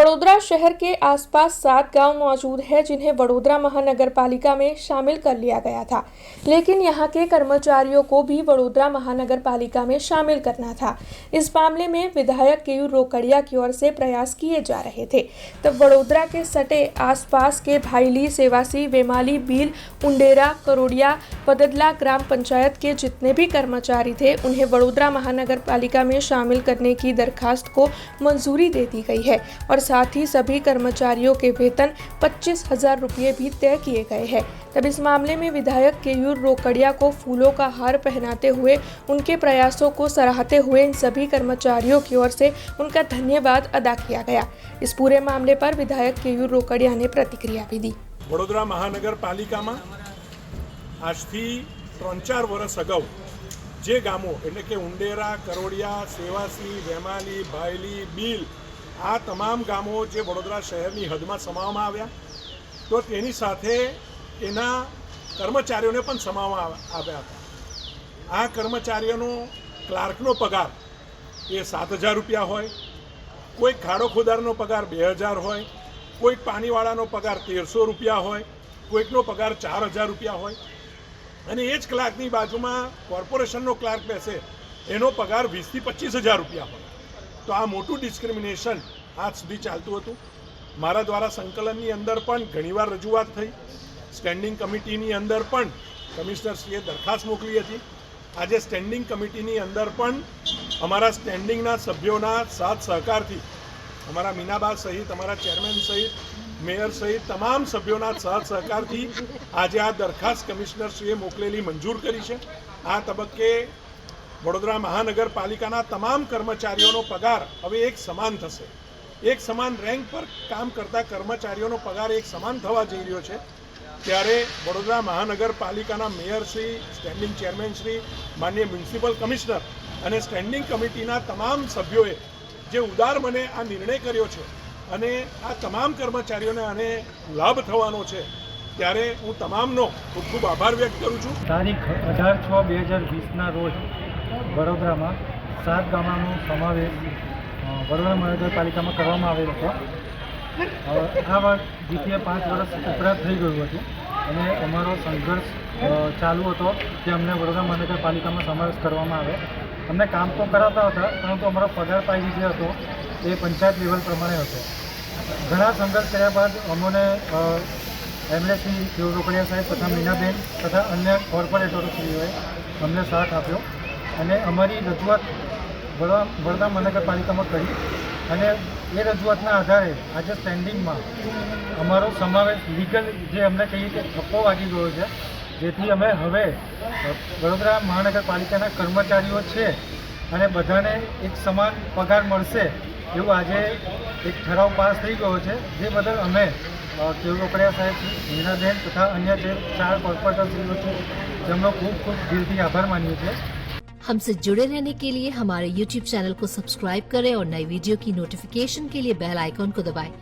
वडोदरा शहर के आसपास 7 गांव मौजूद है जिन्हें वडोदरा महानगर पालिका में शामिल कर लिया गया था, लेकिन यहां के कर्मचारियों को भी वडोदरा महानगर पालिका में शामिल करना था। इस मामले में विधायक केयूर रोकड़िया की ओर से प्रयास किए जा रहे थे। तब वडोदरा के सटे आसपास के भाईली, सेवासी, वेमाली, बील, उंडेरा, करोड़िया, पददला ग्राम पंचायत के जितने भी कर्मचारी थे उन्हें वडोदरा महानगर पालिका में शामिल करने की दरखास्त को मंजूरी दे दी गई है और साथ ही सभी कर्मचारियों के वेतन 25,000 रुपये भी तय किए गए हैं। तब इस मामले में विधायक केयूर रोकड़िया को फूलों का हार पहनाते हुए उनके प्रयासों को सराहते हुए इन सभी कर्मचारियों की ओर से उनका धन्यवाद अदा किया गया। इस पूरे मामले पर विधायक केयूर रोकड़िया ने प्रतिक्रिया भी दी। वडोदरा महानगर पालिका में आज थी 3-4 वर्ष अगाऊ जे गामों एटले के उंडेरा, करोड़िया, सेवासी, वेमाली, भाईली, बील आ तमाम गामों जे वडोदरा शहरनी हदमां समाववामां आव्या तो तेनी साथे एना कर्मचारीओने पण समाववामां आव्या हता। आ कर्मचारीओनो क्लार्कनो पगार ए 7,000 रुपया होय, कोई खाड़ो खोदारनो पगार 2,000 होय, कोई पाणीवाळानो पगार 1,300 रुपया होय, कोईकनो पगार 4,000 रुपया होय અને એ જ ક્લાર્કની બાજુમાં કોર્પોરેશનનો ક્લાર્ક બેસે એનો પગાર 20,000 થી 25,000 રૂપિયા હોય। તો આ મોટું ડિસ્ક્રિમિનેશન આજ સુધી ચાલતું હતું। મારા દ્વારા સંકલનની અંદર પણ ઘણીવાર રજૂઆત થઈ, સ્ટેન્ડિંગ કમિટીની અંદર પણ કમિશનરશ્રીએ દરખાસ્ત મોકલી હતી। આજે સ્ટેન્ડિંગ કમિટીની અંદર પણ અમારા સ્ટેન્ડિંગના સભ્યોના સાથ સહકારથી અમારા મીનાબા સહિત અમારા ચેરમેન સહિત મેયર સહિત તમામ સભ્યોના સાથ સહકારથી આજે આ દરખાસ્ત કમિશનરશ્રીએ મોકલેલી મંજૂર કરી છે। આ તબક્કે વડોદરા મહાનગરપાલિકાના તમામ કર્મચારીઓનો પગાર હવે એક સમાન થશે। એક સમાન રેન્ક પર કામ કરતા કર્મચારીઓનો પગાર એક સમાન થવા જઈ રહ્યો છે। ત્યારે વડોદરા મહાનગરપાલિકાના મેયરશ્રી, સ્ટેન્ડિંગ ચેરમેનશ્રી, માનનીય મ્યુનિસિપલ કમિશનર અને સ્ટેન્ડિંગ કમિટીના તમામ સભ્યોએ જે ઉદાર મને આ નિર્ણય કર્યો છે અને આ તમામ કર્મચારીઓને આને લાભ થવાનો છે, ત્યારે હું તમામનો ખૂબ ખૂબ આભાર વ્યક્ત કરું છું। તારીખ 18/6/2020ના રોજ વડોદરામાં 7 ગામોનો સમાવેશ વડોદરા મહાનગરપાલિકામાં કરવામાં આવેલો હતો। આ વાત દ્વિતીય 5 વર્ષ ઉપરાંત થઈ ગયું હતું અને અમારો સંઘર્ષ ચાલુ હતો કે અમને વડોદરા મહાનગરપાલિકામાં સમાવેશ કરવામાં આવે। અમને કામ તો કરાવતા હતા પરંતુ અમારો પગાર પાઈ જે હતો એ પંચાયત લેવલ પ્રમાણે હતો। ઘણા સંઘર્ષ કર્યા બાદ અમને એમએલએ કેયુર રોકડિયા સાહેબ તથા મીનાબેન તથા અન્ય કોર્પોરેટરોશ્રીઓએ અમને સાથ આપ્યો અને અમારી રજૂઆત વડોદરા મહાનગરપાલિકામાં કરી અને એ રજૂઆતના આધારે આજે સ્ટેન્ડિંગમાં અમારો સમાવેશ લીગલ જે અમને કહીએ કે ઠપ્પો વાગી ગયો છે, જેથી અમે હવે વડોદરા મહાનગરપાલિકાના કર્મચારીઓ છે અને બધાને એક સમાન પગાર મળશે એવું આજે એક ઠરાવ પાસ થઈ ગયો છે। જે બદલ અમે કેયુર રોકડિયા સાહેબ, મીનાબેન તથા અન્ય જે 4 કોર્પોરેટરશ્રીઓ છે તેમનો ખૂબ ખૂબ દિલથી આભાર માનીએ છીએ। हमसे जुड़े रहने के लिए हमारे YouTube चैनल को सब्सक्राइब करें और नई वीडियो की नोटिफिकेशन के लिए बेल आइकॉन को दबाएं।